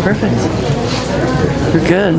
Perfect. We're good.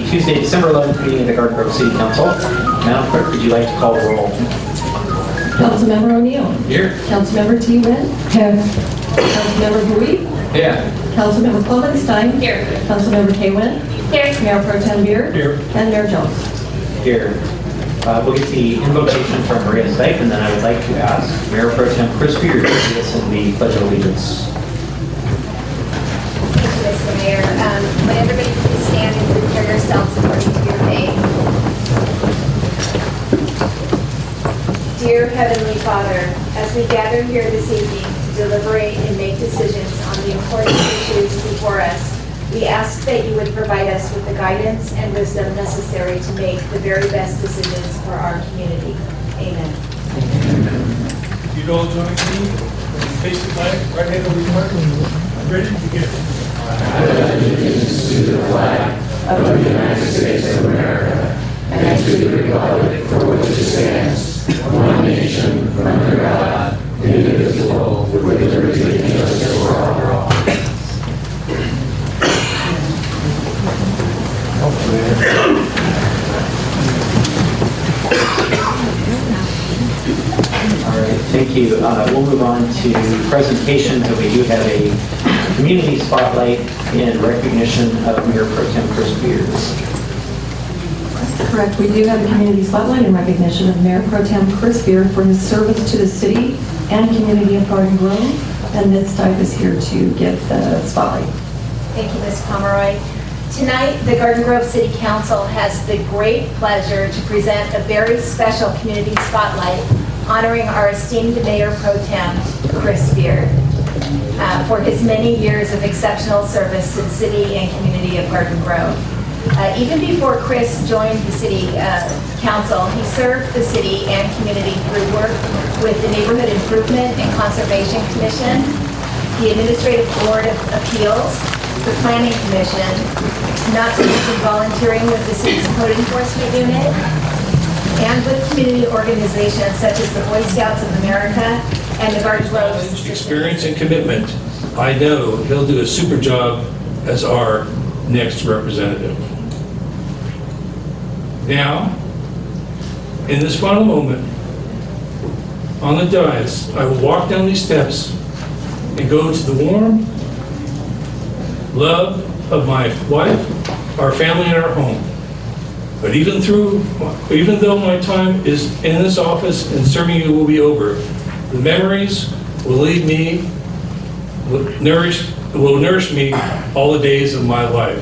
Tuesday, December 11th meeting of the Garden Grove City Council. Madam Clerk, would you like to call the roll? Councilmember O'Neill. Here. Councilmember T-Win. Here. Councilmember Bui. Here. Councilmember Clemenstein. Here. Councilmember K-Win. Here. Mayor Pro Tem Beard. Here. And Mayor Jones. Here. We'll get the invocation from Maria Dyke, and then I would like to ask Mayor Pro Tem Chris Beard to lead us in the Pledge of Allegiance. Thank you, Mr. Mayor. Would everybody please stand and prepare yourselves according to your faith? Dear Heavenly Father, as we gather here this evening to deliberate and make decisions on the important issues before us, we ask that you would provide us with the guidance and wisdom necessary to make the very best decisions for our community. Amen. You'd all join me. Face the flag, right hand over your heart. I'm ready to begin. I pledge allegiance to the flag of the United States of America and to the republic for which it stands, one nation, under God, indivisible, with liberty and justice for all. All right, thank you. We'll move on to presentations, and we do have a community spotlight in recognition of Mayor Pro Tem Chris Beard. Correct. We do have a community spotlight in recognition of Mayor Pro Tem Chris Beard for his service to the city and community of Garden Grove. And Ms. Dyke is here to give the spotlight. Thank you, Ms. Pomeroy. Tonight, the Garden Grove City Council has the great pleasure to present a very special community spotlight honoring our esteemed Mayor Pro Tem, Chris Beard, for his many years of exceptional service to the city and community of Garden Grove. Even before Chris joined the City Council, he served the city and community through work with the Neighborhood Improvement and Conservation Commission, the Administrative Board of Appeals, the Planning Commission, not to mention volunteering with the city's code enforcement unit, and with community organizations such as the Boy Scouts of America and the Garden Grove. Experience and commitment. I know he'll do a super job as our next representative. Now, in this final moment, on the dais, I will walk down these steps and go to the warm love of my wife, our family, and our home. But even though my time is in this office and serving you will be over, the memories will lead me, will nourish me all the days of my life.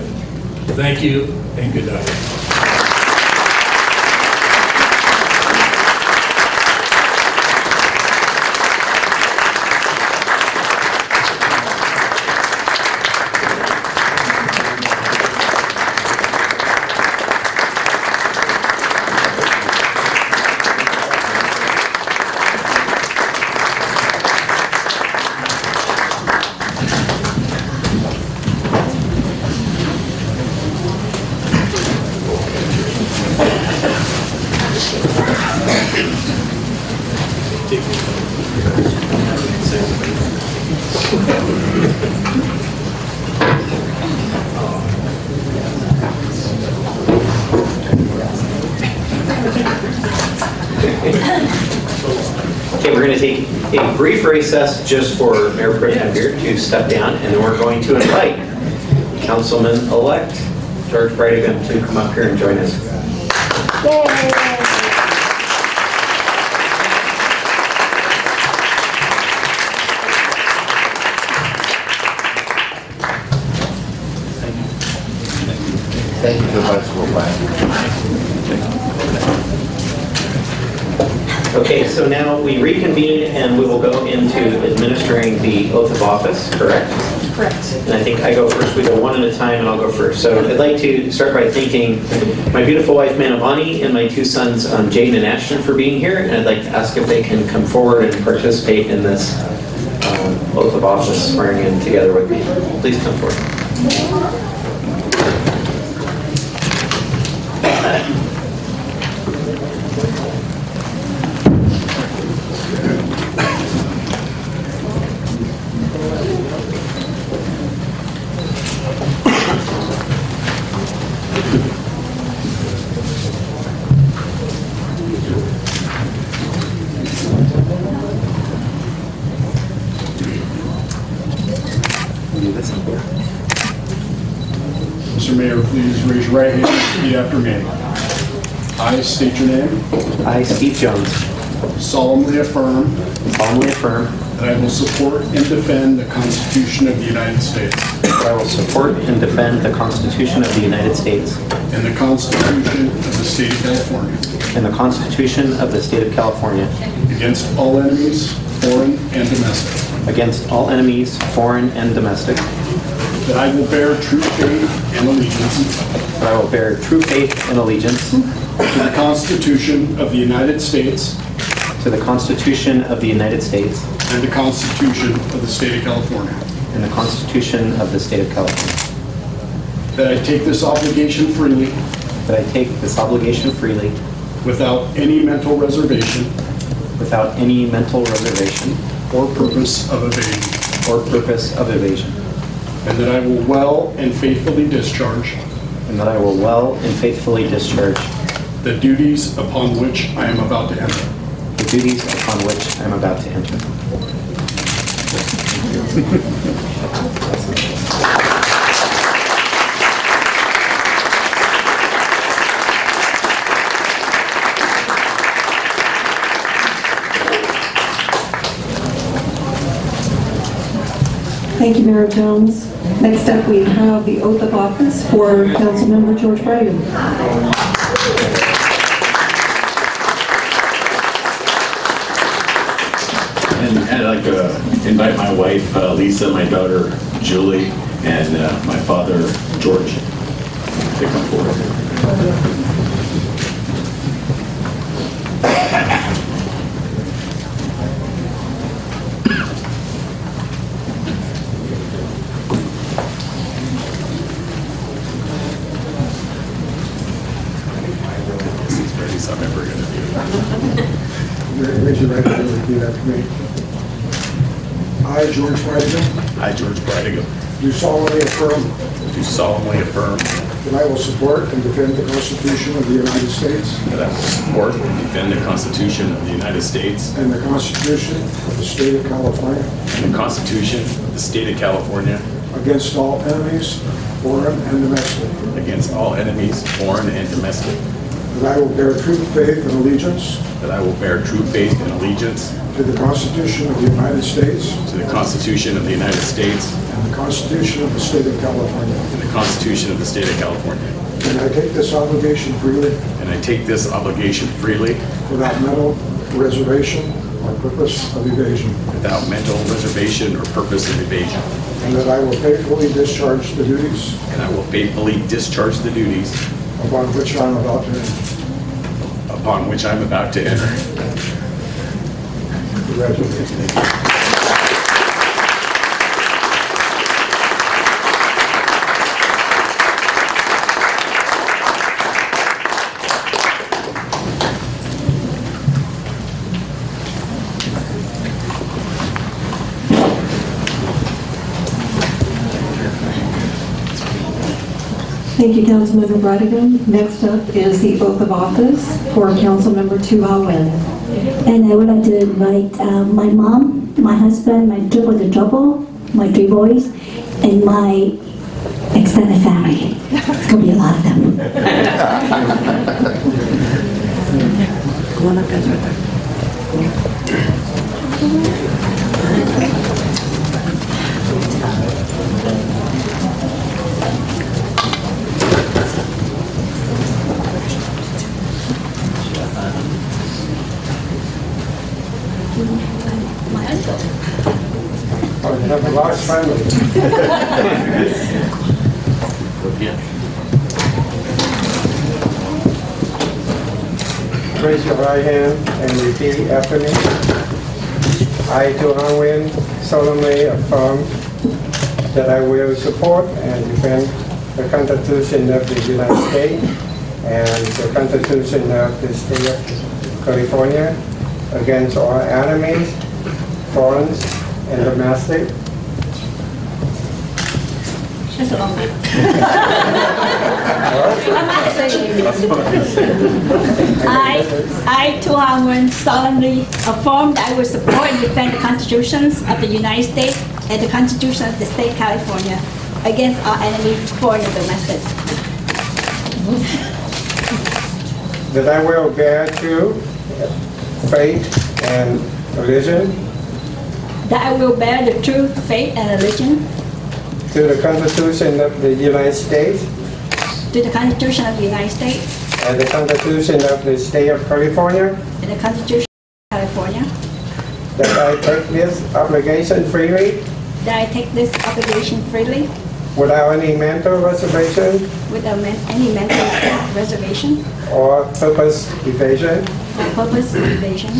Thank you and good night. Okay, we're going to take a brief recess just for Mayor Pro Tem Beard to step down, and then we're going to invite Councilman-elect George Brietigam to come up here and join us. Yay! Thank you for much for Okay, so now we reconvene and we will go into administering the oath of office, correct? Correct. And I think I go first. We go one at a time, and I'll go first. So I'd like to start by thanking my beautiful wife, Manavani, and my two sons, Jaden and Ashton, for being here. And I'd like to ask if they can come forward and participate in this oath of office swearing in together with me. Please come forward. Mr. Mayor, please raise your right hand and repeat after me. I state your name. I, Steve Jones, Solemnly affirm that that I will support and defend the Constitution of the United States I will support and defend the Constitution of the United States and the Constitution of the State of California and the Constitution of the State of California against all enemies, foreign and domestic. against all enemies, foreign and domestic, That I will bear true faith and allegiance that I will bear true faith and allegiance to the Constitution of the United States to the Constitution of the United States and the Constitution of the State of California. and the Constitution of the State of California, That I take this obligation freely that I take this obligation freely without any mental reservation without any mental reservation or purpose of evasion. And that I will well and faithfully discharge And that I will well and faithfully discharge the duties upon which I am about to enter. the duties upon which I am about to enter. Thank you, Mayor Jones. Next up, we have the oath of office for Councilmember George Brietigam. And I'd like to invite my wife, Lisa, my daughter, Julie, and my father, George, to come forward. This is pretty something I'm ever going to do. Raise your right hand and repeat after me. I, George Brietigam, I, George Brietigam, do solemnly affirm do solemnly affirm that I will support and defend the Constitution of the United States that I will support and defend the Constitution of the United States and the Constitution of the State of California and the Constitution of the State of California against all enemies, foreign and domestic, against all enemies, foreign and domestic, that I will bear true faith and allegiance that I will bear true faith and allegiance to the Constitution of the United States to the Constitution of the United States and the Constitution of the State of California. and the Constitution of the State of California. And I take this obligation freely And I take this obligation freely without mental reservation or purpose of evasion, without mental reservation or purpose of evasion. and that I will faithfully discharge the duties And I will faithfully discharge the duties upon which I am about to enter. upon which I'm about to enter. Congratulations. Thank you, Councilmember Brietigam. Next up is the oath of office for Councilmember Thu-Ha Nguyễn. And I would like to invite my mom, my husband, my double, my 3 boys, and my extended family. It's going to be a lot of them. Come on up, guys, right there. Oh, you have a large family. Raise your right hand and repeat after me. I, Thu-Ha Nguyễn, solemnly affirm that I will support and defend the Constitution of the United States and the Constitution of the State of California against all enemies, foreign and domestic. That's a long name. I, Thu-Ha Nguyễn, solemnly affirm that I will support and defend the constitutions of the United States and the Constitution of the State of California against all enemies, foreign and domestic. That I will bear true faith and religion That I will bear the true faith and religion to the Constitution of the United States to the Constitution of the United States and the Constitution of the State of California. and the Constitution of California. That I take this obligation freely That I take this obligation freely without any mental reservation without any mental reservation or purpose evasion. or purpose evasion.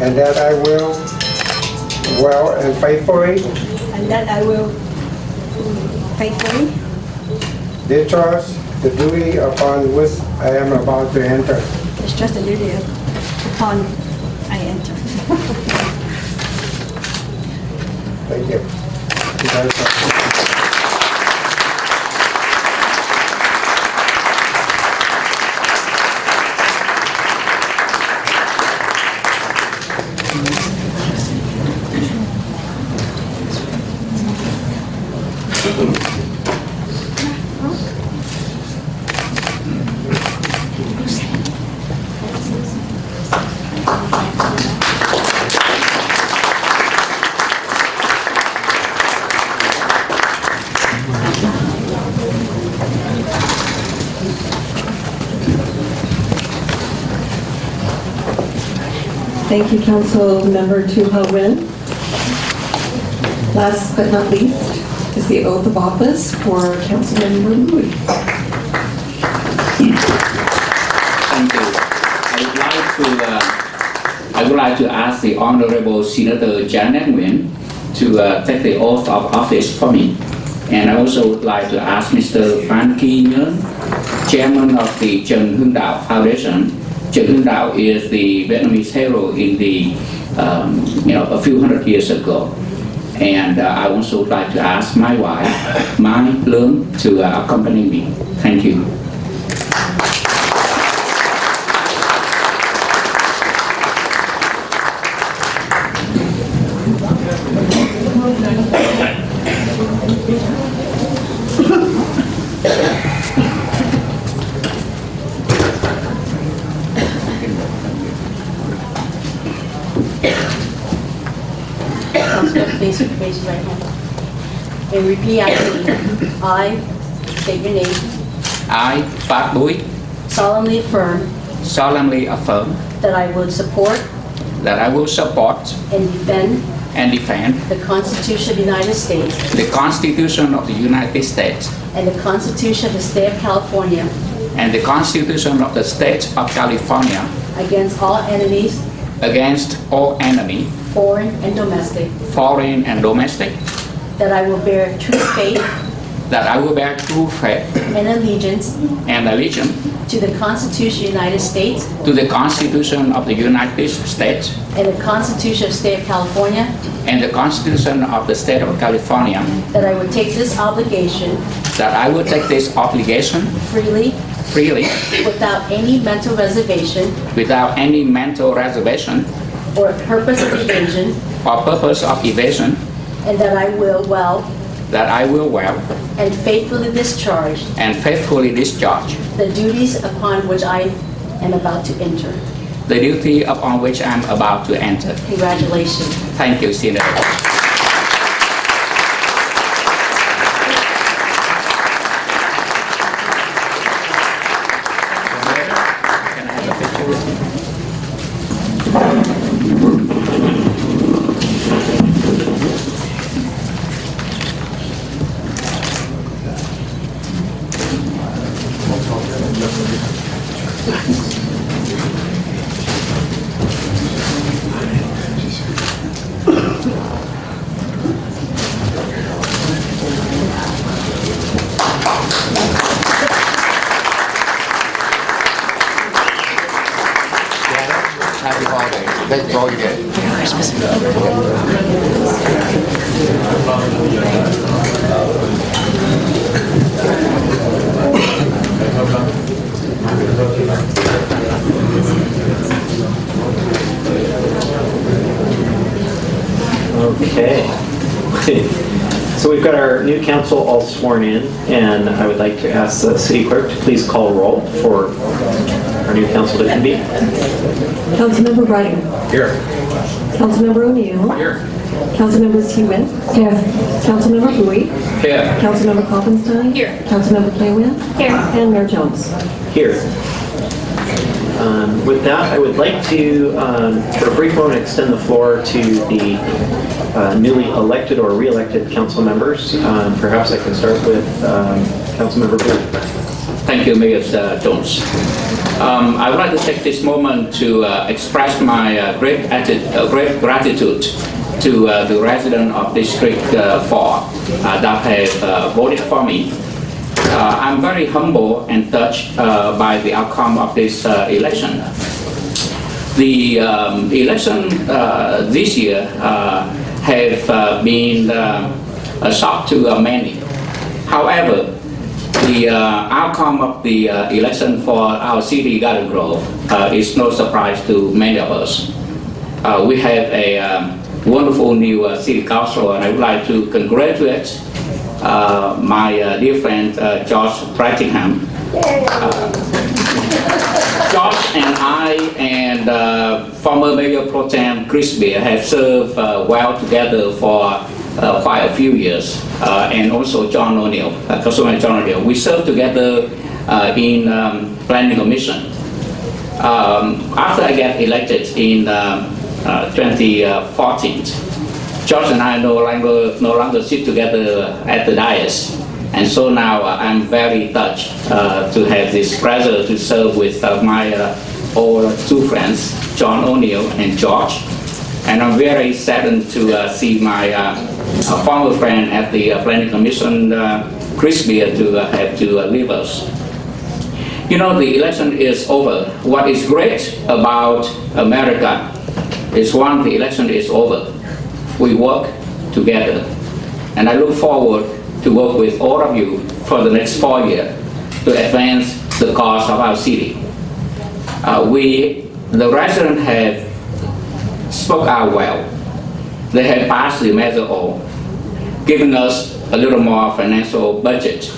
And that I will well and faithfully And that I will faithfully discharge the duty upon which I am about to enter. discharge the duty upon I enter. Thank you. Thank you, Councilmember Thu-Ha Nguyễn. Last but not least is the oath of office for Councilmember Bui. Thank you. I would like to ask the Honorable Senator Janet Nguyễn to take the oath of office for me. And I also would like to ask Mr. Phan Nhân, Chairman of the Trần Foundation. Trần is the Vietnamese hero in the, a few hundred years ago. And I also would like to ask my wife, Mai Lương, to accompany me. Thank you. Please raise your right hand and repeat after me. I state your name. I, Phat Bui, Solemnly affirm that I will support and defend the Constitution of the United States the Constitution of the United States and the Constitution of the State of California and the Constitution of the State of California against all enemies, foreign and domestic. That I will bear true faith and allegiance to the Constitution of the United States to the Constitution of the United States and the Constitution of the State of California. and the Constitution of the State of California. That I will take this obligation that I will take this obligation freely, without any mental reservation or purpose of evasion, and that I will well and faithfully discharge the duties upon which I am about to enter. Congratulations. Thank you, Senator. Happy holidays. Thanks for all you did. Merry Christmas. Okay. So we've got our new council all sworn in, and I would like to ask the city clerk to please call roll for our new council to convene. Councilmember Bryan. Here. Councilmember O'Neill. Here. Councilmember Hewitt. Here. Councilmember Bui. Here. Councilmember Koppelstein. Here. Councilmember Klewin. Here. And Mayor Jones. Here. With that, I would like to, for a brief moment, extend the floor to the newly elected or re-elected council members. Perhaps I can start with Councilmember Bui. Thank you, Mayor Jones. I would like to take this moment to express my great gratitude to the residents of District 4 that have voted for me. I'm very humble and touched by the outcome of this election. The election this year have been a shock to many. However, the outcome of the election for our city, Garden Grove, is no surprise to many of us. We have a wonderful new city council, and I would like to congratulate my dear friend George Brietigam. George and I and former Mayor Pro Tem Chris Beer have served well together for quite a few years, and also John O'Neill, Councilman John O'Neill. We served together in Planning Commission. After I got elected in 2014, George and I no longer sit together at the dais, and so now I'm very touched to have this pleasure to serve with my old two friends, John O'Neill and George. And I'm very saddened to see my former friend at the Planning Commission, Chris Beer, to have to leave us. You know, the election is over. What is great about America is once the election is over, we work together. And I look forward to work with all of you for the next 4 years to advance the cause of our city. The residents have spoke out well. They have passed the Measure O, giving us a little more financial budget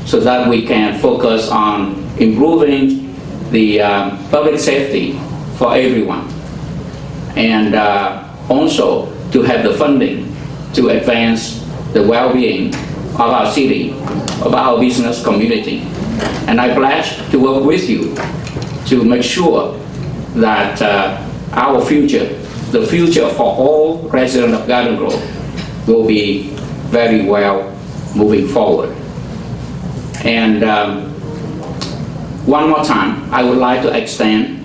so that we can focus on improving the public safety for everyone. And also to have the funding to advance the well-being of our city, of our business community. And I pledge to work with you to make sure that our future, the future for all residents of Garden Grove, will be very well moving forward. And one more time, I would like to extend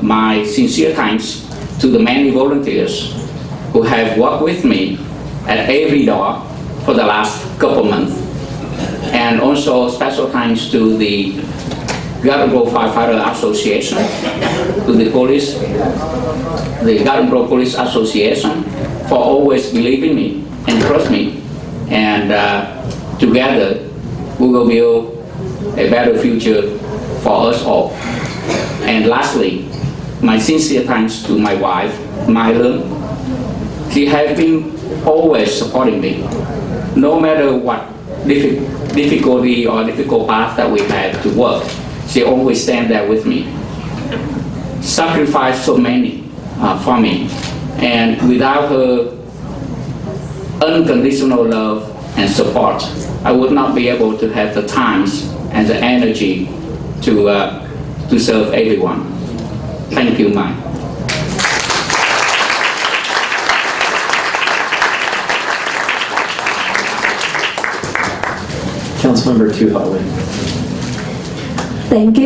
my sincere thanks to the many volunteers who have worked with me at every door for the last couple months. And also special thanks to the Garden Grove Firefighter Association, to the police, the Garden Grove Police Association, for always believing me and trust me. And together we will build a better future for us all. And lastly, my sincere thanks to my wife, Mylan. She has been always supporting me, no matter what difficulty or difficult path that we had to work. She always stand there with me, sacrificed so many for me, and without her unconditional love and support, I would not be able to have the times and the energy to serve everyone. Thank you, Mike. Councilmember Thu-Ha Nguyễn. Thank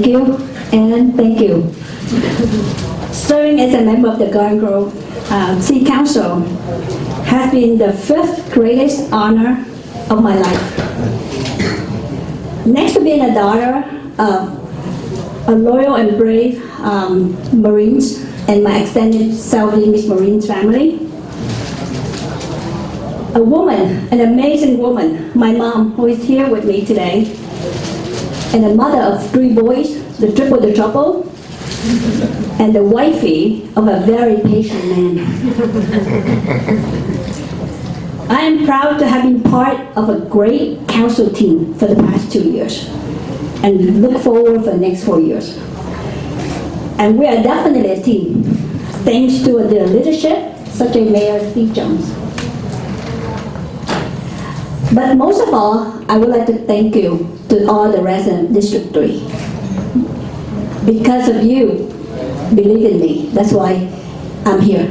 you, and thank you. Serving as a member of the Garden Grove City Council has been the 5th greatest honor of my life. Next to being a daughter of a loyal and brave Marines and my extended South Vietnamese Marines family, a woman, an amazing woman, my mom, who is here with me today, and a mother of 3 boys, the triple the trouble, and the wifey of a very patient man. I am proud to have been part of a great council team for the past 2 years, and look forward for the next 4 years. And we are definitely a team, thanks to the leadership such as Mayor Steve Jones. But most of all, I would like to thank you to all the residents of District 3. Because of you, believe in me, that's why I'm here.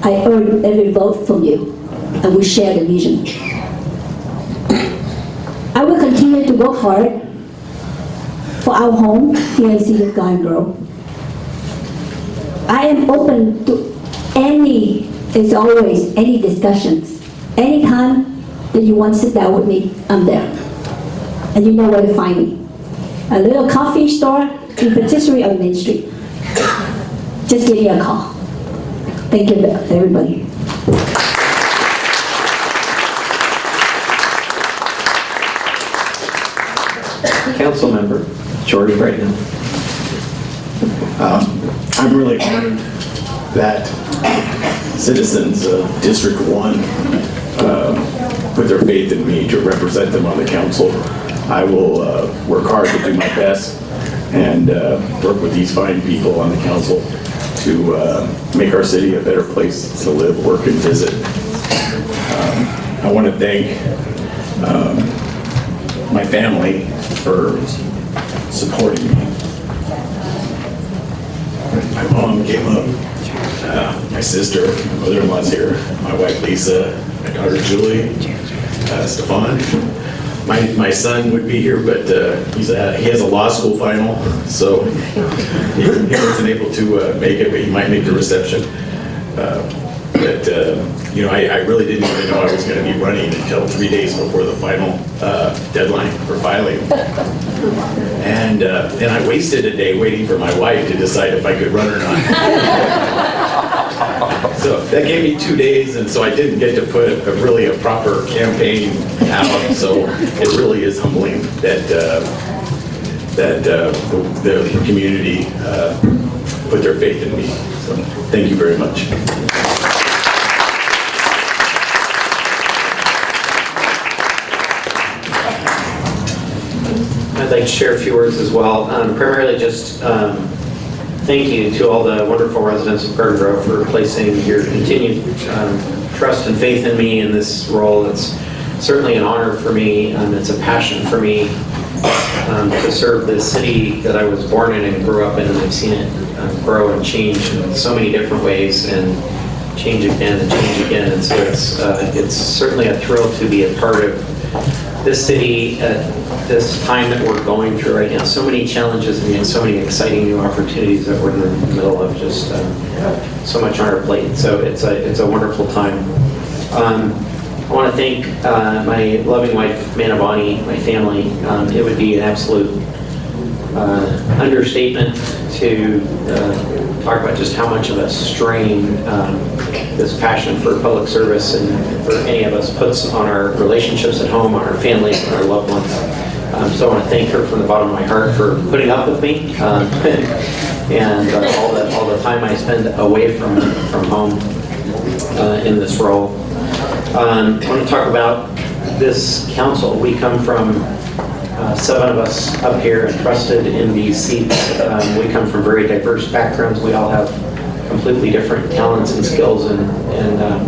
I earned every vote from you, and we share the vision. I will continue to work hard for our home here in City of Garden Grove. I am open to any discussions. Anytime that you want to sit down with me, I'm there. And you know where to find me. A little coffee store in Patisserie on Main Street. Just give me a call. Thank you, everybody. Council Member George Brietigam. I'm really honored that citizens of District 1 put their faith in me to represent them on the council. I will work hard to do my best and work with these fine people on the council to make our city a better place to live, work, and visit. I want to thank my family for supporting me. My mom came up, my sister, my mother-in-law's here, my wife Lisa, my daughter Julie, Stefan. My son would be here, but he has a law school final, so he wasn't able to make it, but he might make the reception. You know, I really didn't even know I was going to be running until 3 days before the final deadline for filing. And I wasted a day waiting for my wife to decide if I could run or not. So that gave me 2 days, and so I didn't get to put a proper campaign out. So it really is humbling that the community put their faith in me. So thank you very much. I'd like to share a few words as well. Primarily just thank you to all the wonderful residents of Garden Grove for placing your continued trust and faith in me in this role. It's certainly an honor for me. It's a passion for me to serve this city that I was born in and grew up in, and I've seen it grow and change in so many different ways, and change again and change again. And so it's certainly a thrill to be a part of this city at this time that we're going through right now. So many challenges and so many exciting new opportunities that we're in the middle of, just so much on our plate. So it's a wonderful time. I want to thank my loving wife, Manavani, my family. It would be an absolute understatement to talk about just how much of a strain this passion for public service and for any of us puts on our relationships at home, on our families, and our loved ones. So I want to thank her from the bottom of my heart for putting up with me and all the time I spend away from home in this role. I want to talk about this council. We come from 7 of us up here and trusted in these seats. We come from very diverse backgrounds. We all have completely different talents and skills and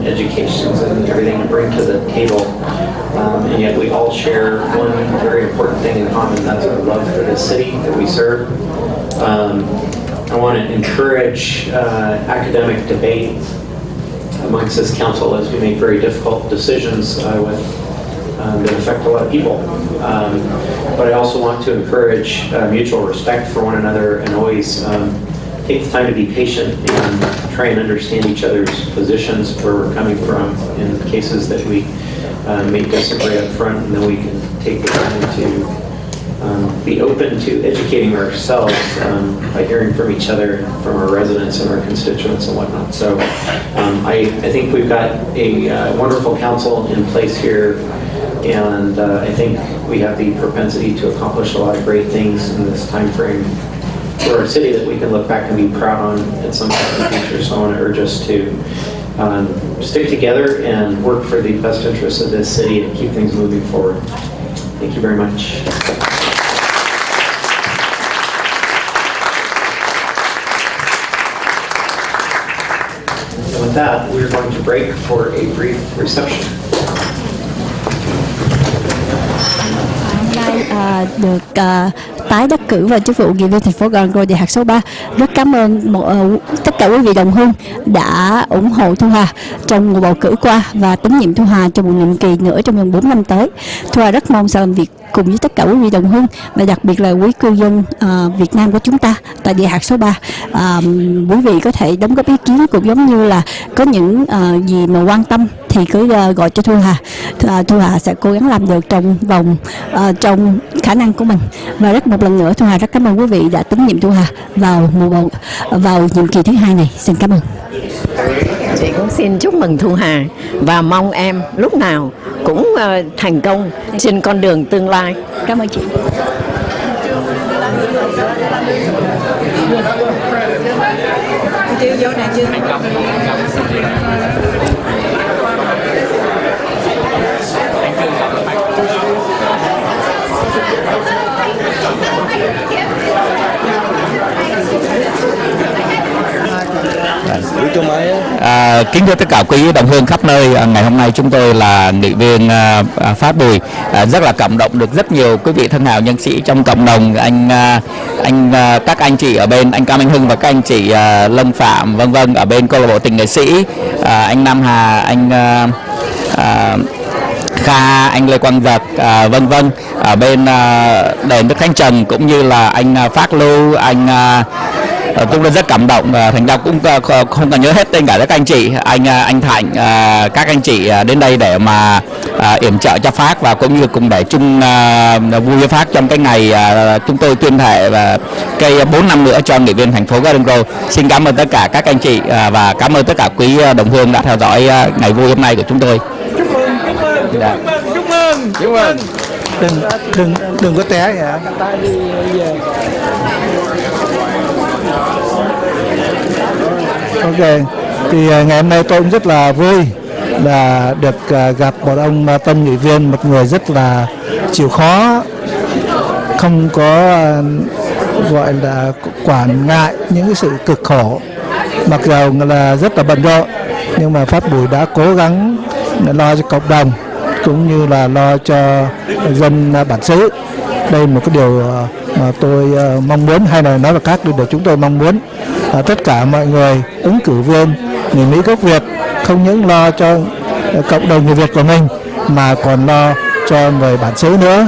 educations and everything to bring to the table. And yet we all share one very important thing in common, that's our love for the city that we serve. I want to encourage academic debate amongst this council as we make very difficult decisions that affect a lot of people. But I also want to encourage mutual respect for one another and always take the time to be patient and try and understand each other's positions, where we're coming from in cases that we may disagree up front, and then we can take the time to be open to educating ourselves by hearing from each other, from our residents and our constituents and whatnot. So I think we've got a wonderful council in place here, and I think we have the propensity to accomplish a lot of great things in this time frame for our city that we can look back and be proud on at some point in the future. So I want to urge us to stick together and work for the best interests of this city and keep things moving forward. Thank you very much. And with that, we're going to break for a brief reception. Được tái đắc cử vào chức vụ nghị viên thành phố Glasgow địa hạt số 3. Rất cảm ơn tất cả quý vị đồng hương đã ủng hộ Thu-Ha trong cuộc bầu cử qua và tín nhiệm Thu-Ha trong một nhiệm kỳ nữa trong vòng 4 năm tới. Thu-Ha rất mong sẽ làm việc cùng với tất cả quý vị đồng hương và đặc biệt là quý cư dân Việt Nam của chúng ta tại địa hạt số 3. Quý vị có thể đóng góp ý kiến cũng giống như là có những gì mà quan tâm thì cứ gọi cho Thu-Ha. Thu-Ha sẽ cố gắng làm được trong khả năng của mình. Và một lần nữa Thu-Ha rất cảm ơn quý vị đã tín nhiệm Thu-Ha vào nhiệm kỳ thứ 2 này. Xin cảm ơn. Chị cũng xin chúc mừng Thu-Ha và mong em lúc nào cũng thành công trên con đường tương lai. Cảm ơn chị. Kính thưa tất cả quý đồng hương khắp nơi, ngày hôm nay chúng tôi là nghị viên Phat Bui, rất là cảm động được rất nhiều quý vị thân hào nhân sĩ trong cộng đồng, các anh chị ở bên anh Cam Anh Hưng và các anh chị Lâm Phạm vân vân ở bên câu lạc bộ tình nghệ sĩ, anh Nam Hà, anh Kha, anh Lê Quang Giật vân vân ở bên đền Đức Thánh Trần, cũng như là anh Phát Lưu, anh tôi rất cảm động, thành ra cũng không cần nhớ hết tên cả các anh chị, anh Thành, các anh chị đến đây để mà yểm trợ cho Phát và cũng như cùng để chung vui với Phát trong cái ngày chúng tôi tuyên thệ và cây 4 năm nữa cho nghị viên thành phố Glasgow. Xin cảm ơn tất cả các anh chị và cảm ơn tất cả quý đồng hương đã theo dõi ngày vui hôm nay của chúng tôi. Chúc mừng. Đừng có té hả? Ok, thì ngày hôm nay tôi cũng rất là vui là được gặp một ông tân nghị viên, một người rất là chịu khó, không có gọi là quản ngại những cái sự cực khổ, mặc dù là rất là bận rộn, nhưng mà Phat Bui đã cố gắng lo cho cộng đồng cũng như là lo cho dân bản xứ. Đây là một cái điều mà tôi mong muốn, hay là nói là các điều chúng tôi mong muốn tất cả mọi người ứng cử viên người Mỹ gốc Việt không những lo cho cộng đồng người Việt của mình mà còn lo cho người bản xứ nữa.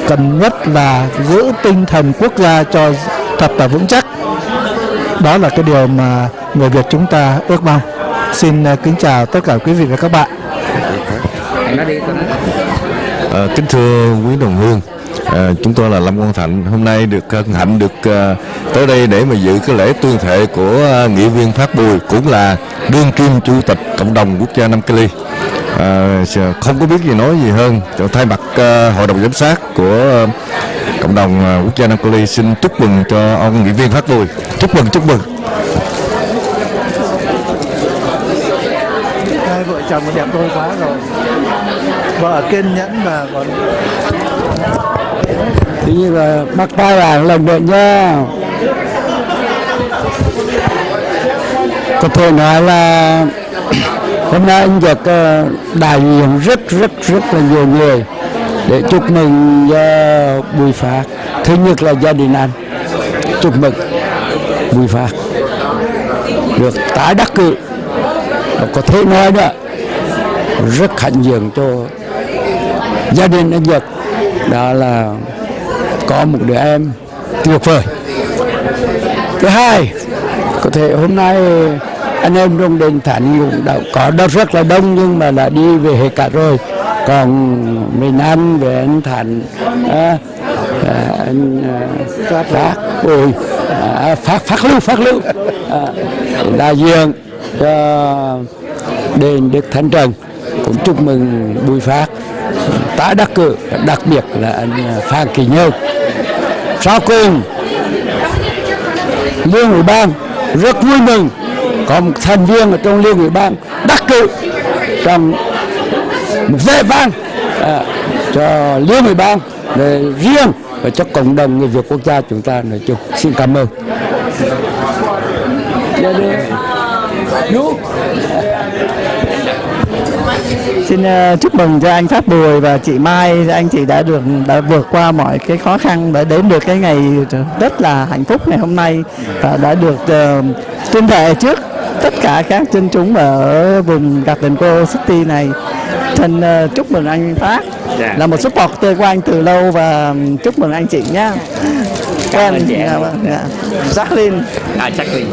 Cần nhất là giữ tinh thần quốc gia cho thật là vững chắc. Đó là cái điều mà người Việt chúng ta ước mong. Xin kính chào tất cả quý vị và các bạn. Kính thưa quý đồng hương, Chúng tôi là Lâm Quang Thạnh, hôm nay được hân hạnh được tới đây để mà dự cái lễ tuyên thệ của nghị viên Phat Bui, cũng là đương kim chủ tịch cộng đồng quốc gia Nam Cali. Không có biết gì nói gì hơn, thay mặt hội đồng giám sát của cộng đồng quốc gia Nam Cali xin chúc mừng cho ông nghị viên Phat Bui. Chúc mừng, chúc mừng. Hai vợ chồng đẹp đôi quá rồi, vợ kiên nhẫn và còn tuy nhiên là bắt tay vào lần nữa nha. Có thể nói là hôm nay anh được đại diện rất là nhiều người để chúc mừng Bui Phat. Thứ nhất là gia đình anh chúc mừng Bui Phat được tái đắc cử. Có thể nói đó rất hạnh diện cho gia đình anh Nhật, đó là có một đứa em tuyệt vời. Thứ hai, có thể hôm nay anh em trong đền Thành cũng đã có đó rất là đông, nhưng mà đã đi về hết cả rồi. Còn mình anh về anh Thành, anh Phát Bui, Phát Lưu đại diện cho đền Đức Thánh Trần cũng chúc mừng Bui Phat tái đắc cử, đặc biệt là anh Phan Kỳ Nhơn. Sau cùng, Liên ủy ban rất vui mừng có một thành viên ở trong Liên ủy ban đắc cử trong một vẻ vang cho Liên ủy ban riêng và cho cộng đồng người Việt quốc gia chúng ta nói chung. Xin cảm ơn. Xin chúc mừng cho anh Phat Bui và chị Mai, anh chị đã vượt qua mọi cái khó khăn để đến được cái ngày rất là hạnh phúc ngày hôm nay, và đã được tuyên thệ trước tất cả các dân chúng ở vùng Garden Grove City này. Thân chúc mừng anh Phat, là một supporter của anh từ lâu, và chúc mừng anh chị nhé. Cảm ơn chị em. Jacqueline. Jacqueline.